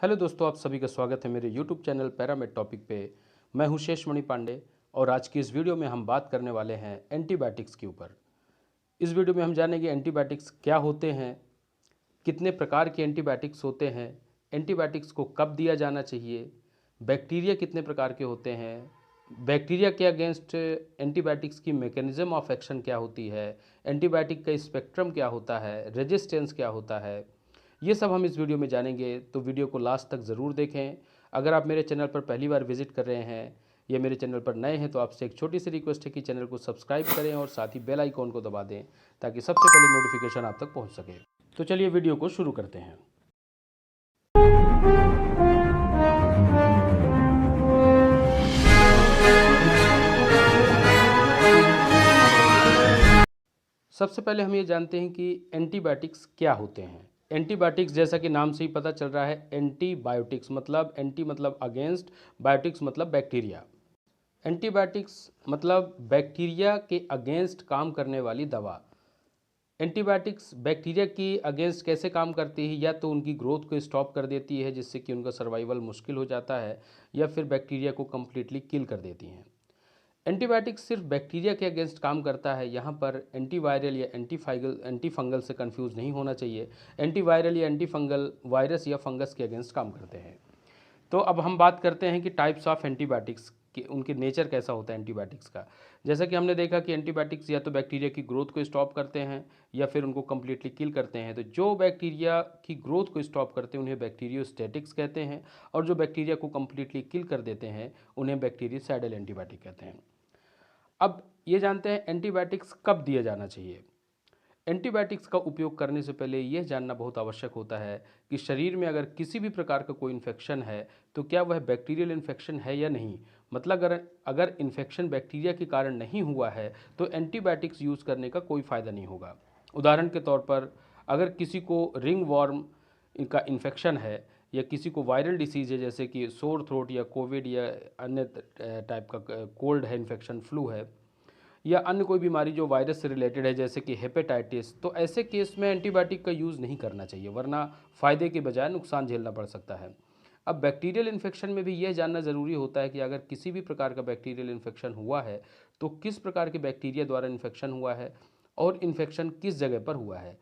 Hello दोस्तों, आप सभी का स्वागत है मेरे यूट्यूब चैनल पैरामेड टॉपिक पे। मैं हूं शेषमणि पांडे और आज की इस वीडियो में हम बात करने वाले हैं एंटीबायोटिक्स के ऊपर। इस वीडियो में हम जानेंगे एंटीबायोटिक्स क्या होते हैं, कितने प्रकार के एंटीबायोटिक्स होते हैं, एंटीबायोटिक्स को कब दिया जाना चाहिए, बैक्टीरिया कितने प्रकार के होते हैं, बैक्टीरिया के अगेंस्ट एंटीबायोटिक्स की मैकेनिज्म ऑफ एक्शन क्या होती है, एंटीबायोटिक का स्पेक्ट्रम क्या होता है, रेजिस्टेंस क्या होता है, ये सब हम इस वीडियो में जानेंगे। तो वीडियो को लास्ट तक ज़रूर देखें। अगर आप मेरे चैनल पर पहली बार विजिट कर रहे हैं या मेरे चैनल पर नए हैं तो आपसे एक छोटी सी रिक्वेस्ट है कि चैनल को सब्सक्राइब करें और साथ ही बेल आइकॉन को दबा दें ताकि सबसे पहले नोटिफिकेशन आप तक पहुंच सके। तो चलिए वीडियो को शुरू करते हैं। सबसे पहले हम ये जानते हैं कि एंटीबायोटिक्स क्या होते हैं। एंटीबायोटिक्स जैसा कि नाम से ही पता चल रहा है, एंटीबायोटिक्स मतलब एंटी मतलब अगेंस्ट, बायोटिक्स मतलब बैक्टीरिया। एंटीबायोटिक्स मतलब बैक्टीरिया के अगेंस्ट काम करने वाली दवा। एंटीबायोटिक्स बैक्टीरिया की अगेंस्ट कैसे काम करती है, या तो उनकी ग्रोथ को स्टॉप कर देती है जिससे कि उनका सर्वाइवल मुश्किल हो जाता है, या फिर बैक्टीरिया को कम्प्लीटली किल कर देती हैं। एंटीबायोटिक्स सिर्फ बैक्टीरिया के अगेंस्ट काम करता है। यहाँ पर एंटीवायरल या एंटीफंगल से कंफ्यूज नहीं होना चाहिए। एंटीवायरल या एंटीफंगल वायरस या फंगस के अगेंस्ट काम करते हैं। तो अब हम बात करते हैं कि टाइप्स ऑफ एंटीबायोटिक्स कि उनके नेचर कैसा होता है एंटीबायोटिक्स का। जैसा कि हमने देखा कि एंटीबायोटिक्स या तो बैक्टीरिया की ग्रोथ को स्टॉप करते हैं या फिर उनको कम्प्लीटली किल करते हैं। तो जो बैक्टीरिया की ग्रोथ को स्टॉप करते हैं उन्हें बैक्टीरियोस्टैटिक्स कहते हैं, और जो बैक्टीरिया को कम्प्लीटली किल कर देते हैं उन्हें बैक्टीरियोसाइडल एंटीबायोटिक कहते हैं। अब ये जानते हैं एंटीबायोटिक्स कब दिया जाना चाहिए। एंटीबायोटिक्स का उपयोग करने से पहले यह जानना बहुत आवश्यक होता है कि शरीर में अगर किसी भी प्रकार का कोई इन्फेक्शन है तो क्या वह बैक्टीरियल इन्फेक्शन है या नहीं। मतलब अगर इन्फेक्शन बैक्टीरिया के कारण नहीं हुआ है तो एंटीबायोटिक्स यूज़ करने का कोई फ़ायदा नहीं होगा। उदाहरण के तौर पर अगर किसी को रिंग वॉर्म का इन्फेक्शन है, या किसी को वायरल डिसीज़ है जैसे कि सोर थ्रोट या कोविड या अन्य टाइप का कोल्ड है, इन्फेक्शन फ्लू है, या अन्य कोई बीमारी जो वायरस से रिलेटेड है जैसे कि हेपेटाइटिस, तो ऐसे केस में एंटीबायोटिक का यूज़ नहीं करना चाहिए, वरना फ़ायदे के बजाय नुकसान झेलना पड़ सकता है। अब बैक्टीरियल इन्फेक्शन में भी यह जानना ज़रूरी होता है कि अगर किसी भी प्रकार का बैक्टीरियल इन्फेक्शन हुआ है तो किस प्रकार के बैक्टीरिया द्वारा इन्फेक्शन हुआ है और इन्फेक्शन किस जगह पर हुआ है।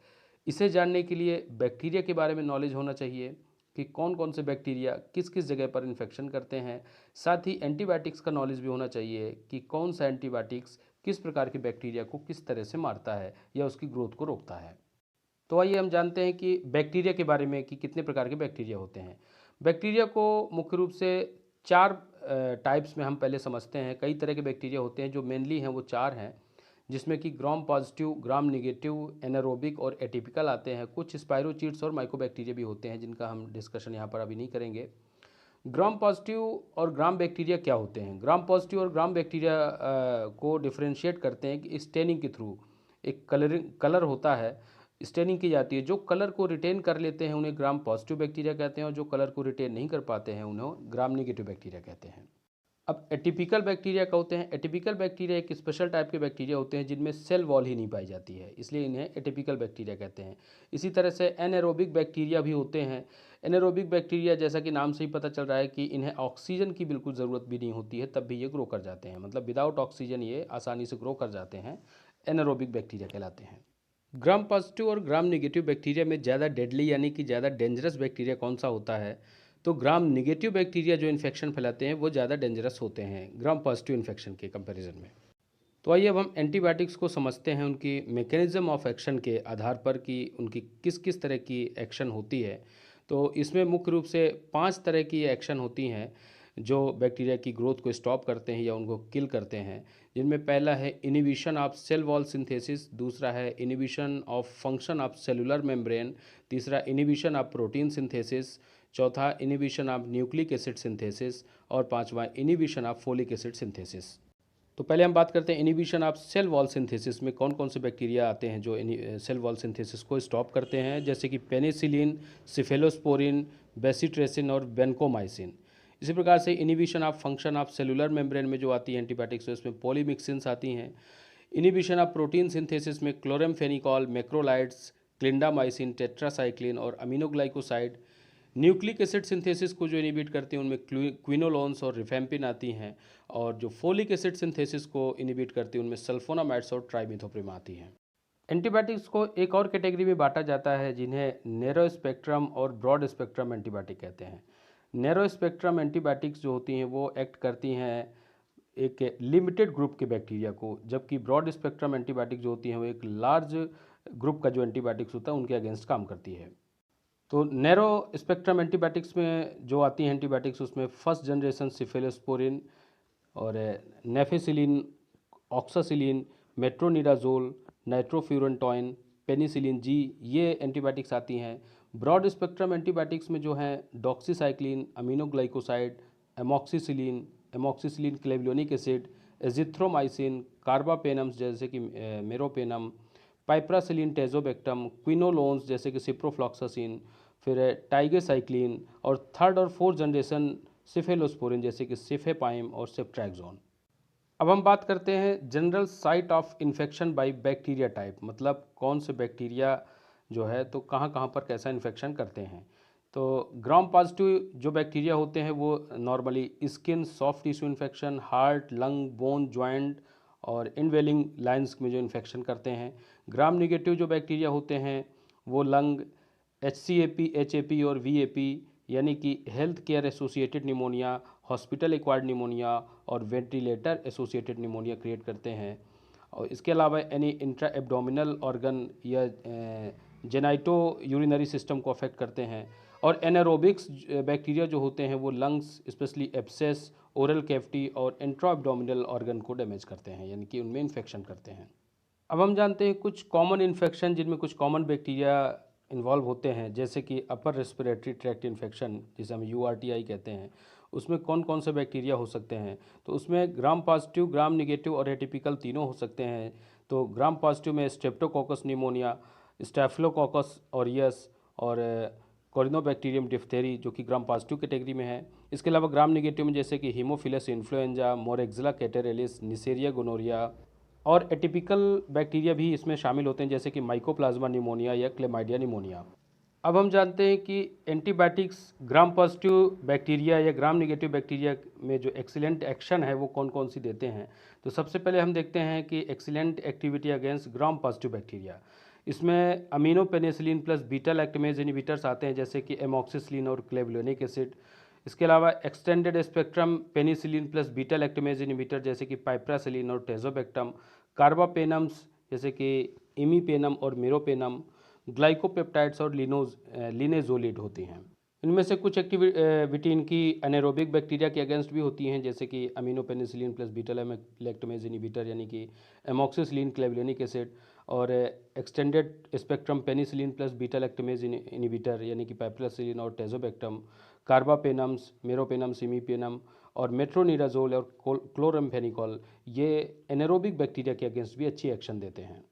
इसे जानने के लिए बैक्टीरिया के बारे में नॉलेज होना चाहिए कि कौन कौन से बैक्टीरिया किस किस जगह पर इन्फेक्शन करते हैं। साथ ही एंटीबायोटिक्स का नॉलेज भी होना चाहिए कि कौन सा एंटीबायोटिक्स किस प्रकार के बैक्टीरिया को किस तरह से मारता है या उसकी ग्रोथ को रोकता है। तो आइए हम जानते हैं कि बैक्टीरिया के बारे में कि कितने प्रकार के बैक्टीरिया होते हैं। बैक्टीरिया को मुख्य रूप से चार टाइप्स में हम पहले समझते हैं। कई तरह के बैक्टीरिया होते हैं, जो मेनली हैं वो चार हैं, जिसमें कि ग्राम पॉजिटिव, ग्राम निगेटिव, एनारोबिक और एटिपिकल आते हैं। कुछ स्पाइरोचीट्स और माइकोबैक्टीरिया भी होते हैं जिनका हम डिस्कशन यहाँ पर अभी नहीं करेंगे। ग्राम पॉजिटिव और ग्राम बैक्टीरिया क्या होते हैं। ग्राम पॉजिटिव और ग्राम बैक्टीरिया को डिफ्रेंशिएट करते हैं कि स्टेनिंग के थ्रू एक कलर होता है, स्टेनिंग की जाती है। जो कलर को रिटेन कर लेते हैं उन्हें ग्राम पॉजिटिव बैक्टीरिया कहते हैं, और जो कलर को रिटेन नहीं कर पाते हैं उन्हें ग्राम निगेटिव बैक्टीरिया कहते हैं। अब एटिपिकल बैक्टीरिया क्या होते हैं। एटिपिकल बैक्टीरिया एक स्पेशल टाइप के बैक्टीरिया होते हैं जिनमें सेल वॉल ही नहीं पाई जाती है, इसलिए इन्हें एटिपिकल बैक्टीरिया कहते हैं। इसी तरह से एनएरोबिक बैक्टीरिया भी होते हैं। एनएरोबिक बैक्टीरिया जैसा कि नाम से ही पता चल रहा है कि इन्हें ऑक्सीजन की बिल्कुल ज़रूरत भी नहीं होती है, तब भी ये ग्रो कर जाते हैं। मतलब विदाउट ऑक्सीजन ये आसानी से ग्रो कर जाते हैं, एनएरोबिक बैक्टीरिया कहलाते हैं। ग्राम पॉजिटिव और ग्राम निगेटिव बैक्टीरिया में ज़्यादा डेडली यानी कि ज़्यादा डेंजरस बैक्टीरिया कौन सा होता है। तो ग्राम निगेटिव बैक्टीरिया जो इन्फेक्शन फैलाते हैं वो ज़्यादा डेंजरस होते हैं ग्राम पॉजिटिव इन्फेक्शन के कंपैरिजन में। तो आइए अब हम एंटीबायोटिक्स को समझते हैं उनकी मैकेनिज्म ऑफ एक्शन के आधार पर कि उनकी किस किस तरह की एक्शन होती है। तो इसमें मुख्य रूप से 5 तरह की एक्शन होती हैं जो बैक्टीरिया की ग्रोथ को स्टॉप करते हैं या उनको किल करते हैं। जिनमें पहला है inhibition of cell wall synthesis, दूसरा है inhibition of function of cellular membrane, तीसरा इनिबिशन ऑफ प्रोटीन सिंथेसिस, चौथा inhibition of nucleic acid synthesis, और पांचवा inhibition of folic acid synthesis. तो पहले हम बात करते हैं inhibition of cell wall synthesis में कौन कौन से बैक्टीरिया आते हैं जो सेल वॉल सिंथेसिस को स्टॉप करते हैं, जैसे कि पेनिसिलिन, सिफेलोस्पोरिन, बेसिट्रेसिन और बेनकोमाइसिन। इसी प्रकार से inhibition of function of cellular membrane में जो आती है एंटीबायोटिक्स, उसमें पॉलीमिक्सिन्स आती हैं। इनिबिशन ऑफ प्रोटीन सिंथेसिस में क्लोरेमफेनिकॉल, मैक्रोलाइड्स, क्लिंडामाइसिन, टेट्रासाइक्लिन और अमीनोग्लाइकोसाइड। न्यूक्लिक एसिड सिंथेसिस को जो इनिबिट करती हैं उनमें क्विनोलोन्स और रिफेम्पिन आती हैं, और जो फोलिक एसिड सिंथेसिस को इनिबिट करती हैं उनमें सल्फोनामाइड्स और ट्राइमिथोप्रिम आती हैं। एंटीबायोटिक्स को एक और कैटेगरी में बांटा जाता है जिन्हें नैरो स्पेक्ट्रम और ब्रॉड स्पेक्ट्रम एंटीबायोटिक कहते हैं। नैरो स्पेक्ट्रम एंटीबायोटिक्स जो होती हैं वो एक्ट करती हैं एक लिमिटेड ग्रुप के बैक्टीरिया को, जबकि ब्रॉड स्पेक्ट्रम एंटीबायोटिक जो होती हैं वो एक लार्ज ग्रुप का जो एंटीबायोटिक्स होता है उनके अगेंस्ट काम करती है। तो नैरो स्पेक्ट्रम एंटीबायोटिक्स में जो आती हैं एंटीबायोटिक्स उसमें फर्स्ट जनरेशन सिफेलोस्पोरिन और nafcillin, oxacillin, metronidazole, nitrofurantoin, penicillin G, ये एंटीबायोटिक्स आती हैं। ब्रॉड स्पेक्ट्रम एंटीबायोटिक्स में जो हैं doxycycline, aminoglycoside, amoxicillin, amoxicillin clavulanic acid, azithromycin, carbapenems जैसे कि मेरोपेनम, पाइप्रासिलिन टेजोबेक्टम, क्विनोलोन्स जैसे कि सिप्रोफ्लॉक्सासिन, फिर टाइगेसाइक्लिन, और थर्ड और फोर्थ जनरेशन सिफेलोस्पोरिन जैसे कि सिफेपाइम और सेप्ट्रैक्सोन। अब हम बात करते हैं general site of infection by bacteria type, मतलब कौन से बैक्टीरिया जो है तो कहाँ कहाँ पर कैसा इन्फेक्शन करते हैं। तो ग्राम पॉजिटिव जो बैक्टीरिया होते हैं वो normally skin, soft tissue infection, heart, lung, bone, joint और इनवेलिंग लाइंस में जो इन्फेक्शन करते हैं। ग्राम निगेटिव जो बैक्टीरिया होते हैं वो लंग, HCAP, HAP और VAP यानी कि health care associated pneumonia, hospital acquired pneumonia और वेंटिलेटर एसोसिएटेड निमोनिया क्रिएट करते हैं। और इसके अलावा एनी इंट्रा एब्डोमिनल ऑर्गन या जेनाइटो यूरिनरी सिस्टम को अफेक्ट करते हैं। और एनारोबिक्स बैक्टीरिया जो होते हैं वो lungs, specially abscess, oral cavity और इंट्रा एब्डोमिनल ऑर्गन को डैमेज करते हैं, यानी कि उनमें इन्फेक्शन करते हैं। अब हम जानते हैं कुछ कॉमन इन्फेक्शन जिनमें कुछ कॉमन बैक्टीरिया इन्वॉल्व होते हैं, जैसे कि अपर रेस्पिरेटरी ट्रैक्ट इन्फेक्शन जिसे हम URTI कहते हैं। उसमें कौन कौन से बैक्टीरिया हो सकते हैं, तो उसमें ग्राम पॉजिटिव, ग्राम निगेटिव और एटिपिकल तीनों हो सकते हैं। तो ग्राम पॉजिटिव में स्ट्रेप्टोकोकस निमोनिया, स्टैफिलोकोकस ऑरियस और कोरिनोबैक्टीरियम डिफ्थेरी जो कि ग्राम पॉजिटिव कैटेगरी में है। इसके अलावा ग्राम निगेटिव में जैसे कि Haemophilus influenzae, Moraxella कैटेरेलिस, Neisseria gonorrhoeae, और एटिपिकल बैक्टीरिया भी इसमें शामिल होते हैं जैसे कि माइकोप्लाज्मा निमोनिया या क्लेमाइडिया निमोनिया। अब हम जानते हैं कि एंटीबायोटिक्स ग्राम पॉजिटिव बैक्टीरिया या ग्राम निगेटिव बैक्टीरिया में जो एक्सीलेंट एक्शन है वो कौन कौन सी देते हैं। तो सबसे पहले हम देखते हैं कि excellent activity against gram positive bacteria, इसमें aminopenicillin plus beta lactamase inhibitors आते हैं जैसे कि एमॉक्सिसिलिन और क्लेवियोनिक एसिड। इसके अलावा extended spectrum penicillin plus beta lactamase inhibitor जैसे कि पाइप्रासिलिन और टेजोबेक्टम, कार्बापेनम्स जैसे कि इमीपेनम और मिरोपेनम, ग्लाइकोपेप्टाइड्स और लिनेजोलिड होती हैं। इनमें से कुछ एक्टिविटी इनकी एनारोबिक बैक्टीरिया के अगेंस्ट भी होती हैं जैसे कि amino penicillin plus beta lactamase inhibitor यानी कि एमॉक्सिसिलिन क्लेवियोनिक एसिड, और extended spectrum penicillin plus beta lactamase inhibitor यानी कि पाइप्रासिलिन और टेजोबेक्टम, कार्बापेनम्स, मेरोपेनम्स, इमीपेनम और मेट्रोनिडाजोल और क्लोरमफेनिकॉल, ये एनारोबिक बैक्टीरिया के अगेंस्ट भी अच्छी एक्शन देते हैं।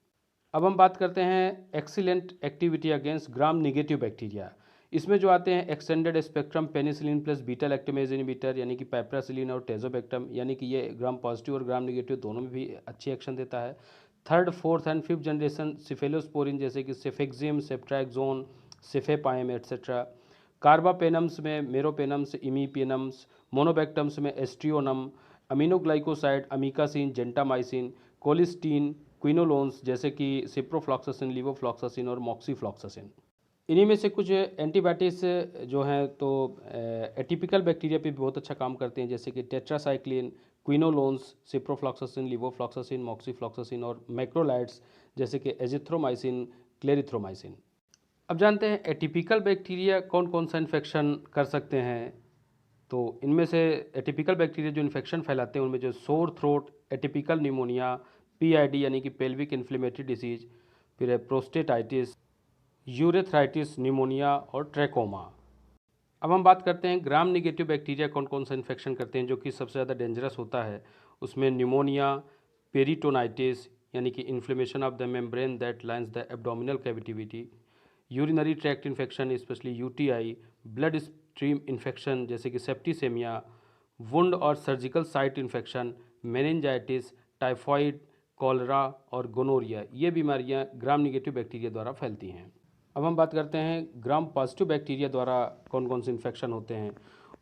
अब हम बात करते हैं एक्सीलेंट एक्टिविटी अगेंस्ट ग्राम निगेटिव बैक्टीरिया। इसमें जो आते हैं extended spectrum penicillin plus beta lactamase inhibitor यानी कि पाइप्रासिलिन और टेजोबेक्टम, यानी कि ये ग्राम पॉजिटिव और ग्राम निगेटिव दोनों में भी अच्छी एक्शन देता है। Third, fourth and fifth generation cephalosporin जैसे कि सेफेक्जिम, सेप्ट्रैक्सोन, सिफेपाइम एट्सेट्रा। कार्बापेनम्स में मेरोपेनम्स, इमीपेनम्स, मोनोबैक्टम्स में एस्ट्रियोनम, अमीनोग्लाइकोसाइड, अमीकासिन, जेंटामाइसिन, कोलिस्टीन, क्विनोलोन्स जैसे कि सिप्रोफ्लॉक्सासिन, लिवोफ्लॉक्सासिन और मॉक्सीफ्लॉक्सासिन। इन्हीं में से कुछ एंटीबायोटिक्स जो हैं तो एटिपिकल बैक्टीरिया पे भी बहुत अच्छा काम करते हैं जैसे कि टेट्रासाइक्लिन, क्विनोलोन्स, सिप्रोफ्लॉक्सासिन, लिवोफ्लॉक्सासिन, मॉक्सीफ्लॉक्सासिन और मैक्रोलाइड्स जैसे कि एजिथ्रोमाइसिन, क्लेरिथ्रोमाइसिन। अब जानते हैं एटिपिकल बैक्टीरिया कौन कौन सा इन्फेक्शन कर सकते हैं। तो इनमें से एटिपिकल बैक्टीरिया जो इन्फेक्शन फैलाते हैं उनमें जो sore throat, atypical pneumonia, PID यानी कि पेल्विक इन्फ्लेमेटरी डिसीज, फिर है प्रोस्टेटाइटिस, यूरेथ्राइटिस निमोनिया और ट्रैकोमा। अब हम बात करते हैं ग्राम निगेटिव बैक्टीरिया कौन कौन सा इन्फेक्शन करते हैं जो कि सबसे ज़्यादा डेंजरस होता है। उसमें निमोनिया, पेरिटोनाइटिस यानी कि inflammation of the membrane that lines the abdominal cavity, urinary tract infection specially UTI, blood stream infection जैसे कि सेप्टिसेमिया, वुंड और surgical site infection, meningitis, typhoid, cholera और गोनोरिया, ये बीमारियां ग्राम निगेटिव बैक्टीरिया द्वारा फैलती हैं। अब हम बात करते हैं ग्राम पॉजिटिव बैक्टीरिया द्वारा कौन कौन से इन्फेक्शन होते हैं।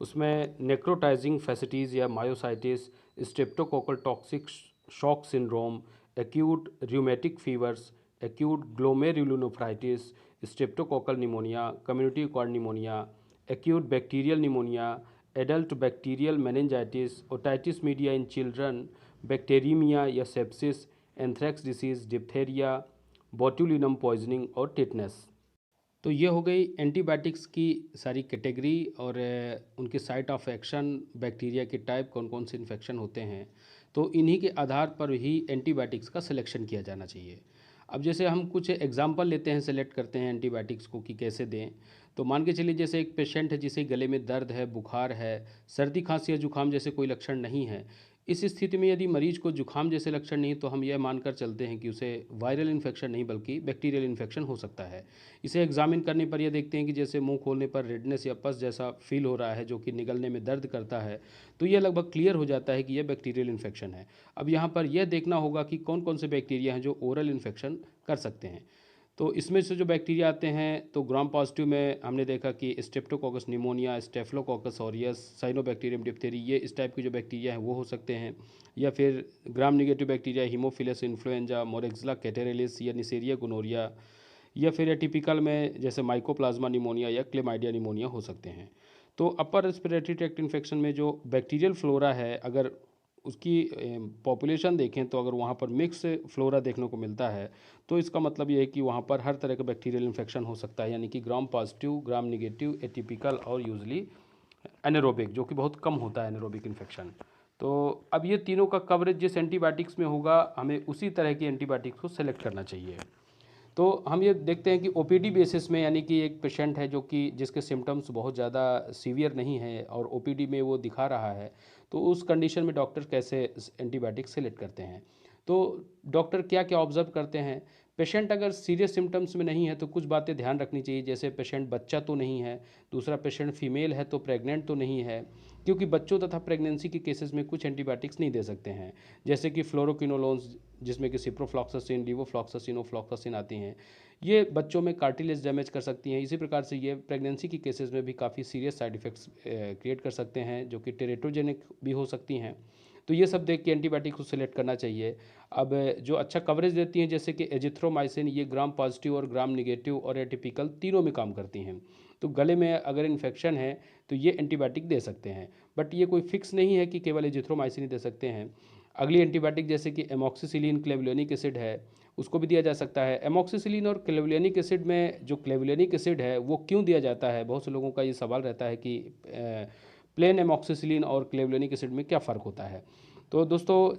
उसमें नेक्रोटाइजिंग फैसिटीज़ या myositis, streptococcal toxic shock syndrome, acute rheumatic fevers, acute glomerulonephritis, streptococcal pneumonia, community acquired pneumonia, acute bacterial pneumonia, adult bacterial meningitis, otitis media in children, bacteraemia या sepsis, anthrax disease, diphtheria, botulinum poisoning और tetanus. तो ये हो गई antibiotics की सारी category और उनके साइट ऑफ एक्शन, बैक्टीरिया के टाइप, कौन कौन से इन्फेक्शन होते हैं। तो इन्हीं के आधार पर ही एंटीबायोटिक्स का सिलेक्शन किया जाना चाहिए। अब जैसे हम कुछ एग्जांपल लेते हैं, सेलेक्ट करते हैं एंटीबायोटिक्स को कि कैसे दें। तो मान के चलिए जैसे एक पेशेंट है जिसे गले में दर्द है, बुखार है, सर्दी खांसी या जुकाम जैसे कोई लक्षण नहीं है। इस स्थिति में यदि मरीज को जुखाम जैसे लक्षण नहीं तो हम यह मानकर चलते हैं कि उसे वायरल इन्फेक्शन नहीं बल्कि बैक्टीरियल इन्फेक्शन हो सकता है। इसे एग्जामिन करने पर यह देखते हैं कि जैसे मुंह खोलने पर रेडनेस या पस जैसा फील हो रहा है जो कि निगलने में दर्द करता है, तो यह लगभग क्लियर हो जाता है कि यह बैक्टीरियल इन्फेक्शन है। अब यहाँ पर यह देखना होगा कि कौन कौन से बैक्टीरिया हैं जो ओरल इन्फेक्शन कर सकते हैं। तो इसमें से जो बैक्टीरिया आते हैं तो ग्राम पॉजिटिव में हमने देखा कि Streptococcus pneumonia, staphylococcus aureus, cyanobacterium diphtheriae, ये इस टाइप के जो बैक्टीरिया हैं वो हो सकते हैं। या फिर gram negative bacteria Haemophilus influenzae, Moraxella catarrhalis या निसेरिया गोनोरिया, या फिर एटिपिकल में जैसे माइकोप्लाज्मा निमोनिया या क्लेमाइडिया निमोनिया हो सकते हैं। तो अपर रेस्पिरेटरी ट्रैक्ट इन्फेक्शन में जो बैक्टीरियल फ्लोरा है, अगर उसकी पॉपुलेशन देखें तो अगर वहाँ पर मिक्स फ्लोरा देखने को मिलता है तो इसका मतलब ये है कि वहाँ पर हर तरह का बैक्टीरियल इन्फेक्शन हो सकता है, यानी कि ग्राम पॉजिटिव, ग्राम निगेटिव, एटिपिकल और यूजली एनारोबिक, जो कि बहुत कम होता है एनारोबिक इन्फेक्शन। तो अब ये तीनों का कवरेज जिस एंटीबायोटिक्स में होगा हमें उसी तरह की एंटीबायोटिक्स को सेलेक्ट करना चाहिए। तो हम ये देखते हैं कि ओपीडी बेसिस में, यानी कि एक पेशेंट है जो कि जिसके सिम्टम्स बहुत ज़्यादा सीवियर नहीं है और ओपीडी में वो दिखा रहा है, तो उस कंडीशन में डॉक्टर कैसे एंटीबायोटिक सेलेक्ट करते हैं। तो डॉक्टर क्या क्या ऑब्जर्व करते हैं। पेशेंट अगर सीरियस सिम्टम्स में नहीं है तो कुछ बातें ध्यान रखनी चाहिए, जैसे पेशेंट बच्चा तो नहीं है, दूसरा पेशेंट फीमेल है तो प्रेग्नेंट तो नहीं है, क्योंकि बच्चों तथा प्रेगनेंसी के केसेस में कुछ एंटीबायोटिक्स नहीं दे सकते हैं, जैसे कि फ्लोरोक्विनोलोन्स जिसमें कि सिप्रोफ्लॉक्सासिन, लीवोफ्लॉक्सासिन, ओफ्लॉक्सासिन आती हैं। ये बच्चों में कार्टिलेज डैमेज कर सकती हैं। इसी प्रकार से ये प्रेगनेंसी की केसेस में भी काफ़ी सीरियस साइड इफ़ेक्ट्स क्रिएट कर सकते हैं, जो कि टेरेटोजेनिक भी हो सकती हैं। तो ये सब देख के एंटीबायोटिक को सिलेक्ट करना चाहिए। अब जो अच्छा कवरेज देती हैं जैसे कि एजिथ्रोमाइसिन, ये ग्राम पॉजिटिव और ग्राम निगेटिव और एटिपिकल तीनों में काम करती हैं। तो गले में अगर इन्फेक्शन है तो ये एंटीबायोटिक दे सकते हैं, बट ये कोई फिक्स नहीं है कि केवल एजिथ्रोमाइसिन ही दे सकते हैं। अगली एंटीबायोटिक जैसे कि एमॉक्सिसिलिन क्लेवुलिनिक एसिड है, उसको भी दिया जा सकता है। एमॉक्सिसिलिन और क्लेवुलिनिक एसिड में जो क्लेवुलिनिक एसिड है वो क्यों दिया जाता है, बहुत से लोगों का ये सवाल रहता है कि प्लेन एमॉक्सिसिलिन और क्लेवुलिनिक एसिड में क्या फ़र्क होता है। तो दोस्तों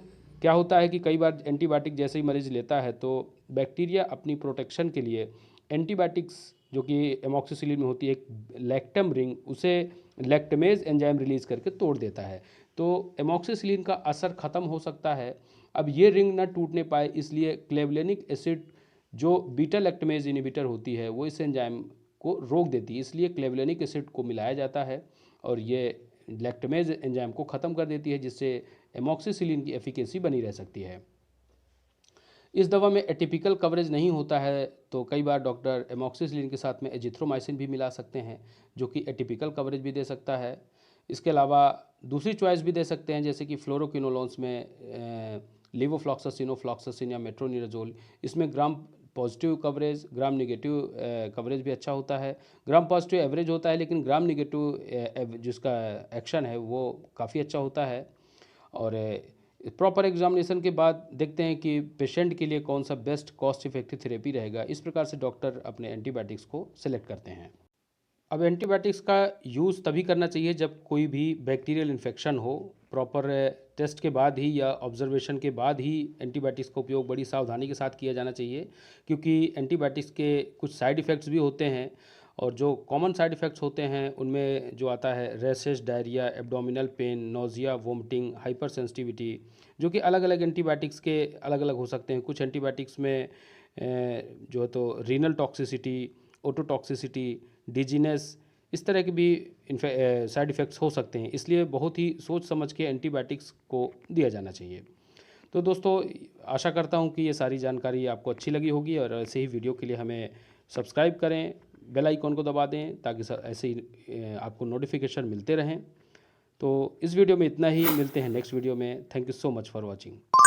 क्या होता है कि कई बार एंटीबायोटिक जैसे ही मरीज़ लेता है तो बैक्टीरिया अपनी प्रोटेक्शन के लिए एंटीबायोटिक्स जो कि एमॉक्सिसिलिन में होती है एक लैक्टम रिंग, उसे लैक्टमेज एंजाइम रिलीज़ करके तोड़ देता है। तो एमॉक्सिसिलिन का असर ख़त्म हो सकता है। अब ये रिंग ना टूटने पाए इसलिए क्लेवुलिनिक एसिड जो बीटा लैक्टमेज इनहिबिटर होती है वो इस एंजाइम को रोक देती है, इसलिए क्लेवुलिनिक एसिड को मिलाया जाता है और ये लैक्टमेज एंजाइम को ख़त्म कर देती है, जिससे एमॉक्सिसिलिन की एफिकेसी बनी रह सकती है। इस दवा में एटिपिकल कवरेज नहीं होता है तो कई बार डॉक्टर एमॉक्सिसिलिन के साथ में एजिथ्रोमाइसिन भी मिला सकते हैं, जो कि एटिपिकल कवरेज भी दे सकता है। इसके अलावा दूसरी चॉइस भी दे सकते हैं जैसे कि फ्लोरोक्विनोलोन्स में लीवोफ्लॉक्सासिन, ओफ्लॉक्सासिन या मेट्रोनिडाजोल। इसमें ग्राम पॉजिटिव कवरेज, ग्राम निगेटिव कवरेज भी अच्छा होता है। ग्राम पॉजिटिव एवरेज होता है लेकिन ग्राम निगेटिव जिसका एक्शन है वो काफ़ी अच्छा होता है। और प्रॉपर एग्जामिनेशन के बाद देखते हैं कि पेशेंट के लिए कौन सा बेस्ट कॉस्ट इफेक्टिव थेरेपी रहेगा। इस प्रकार से डॉक्टर अपने एंटीबायोटिक्स को सिलेक्ट करते हैं। अब एंटीबायोटिक्स का यूज़ तभी करना चाहिए जब कोई भी बैक्टीरियल इन्फेक्शन हो। प्रॉपर टेस्ट के बाद ही या ऑब्जर्वेशन के बाद ही एंटीबायोटिक्स का उपयोग बड़ी सावधानी के साथ किया जाना चाहिए, क्योंकि एंटीबायोटिक्स के कुछ साइड इफ़ेक्ट्स भी होते हैं। और जो कॉमन साइड इफ़ेक्ट्स होते हैं उनमें जो आता है rashes, diarrhoea, abdominal pain, nausea, vomiting, hyper sensitivity, जो कि अलग अलग एंटीबायोटिक्स के अलग अलग हो सकते हैं। कुछ एंटीबायोटिक्स में जो है तो रीनल टॉक्सिसिटी, ओटोटॉक्सिसिटी, डिजीनेस, इस तरह के भी साइड इफ़ेक्ट्स हो सकते हैं, इसलिए बहुत ही सोच समझ के एंटीबायोटिक्स को दिया जाना चाहिए। तो दोस्तों आशा करता हूँ कि ये सारी जानकारी आपको अच्छी लगी होगी और ऐसे ही वीडियो के लिए हमें सब्सक्राइब करें, बेल आइकॉन को दबा दें ताकि ऐसे ही आपको नोटिफिकेशन मिलते रहें। तो इस वीडियो में इतना ही, मिलते हैं नेक्स्ट वीडियो में। Thank you so much for watching.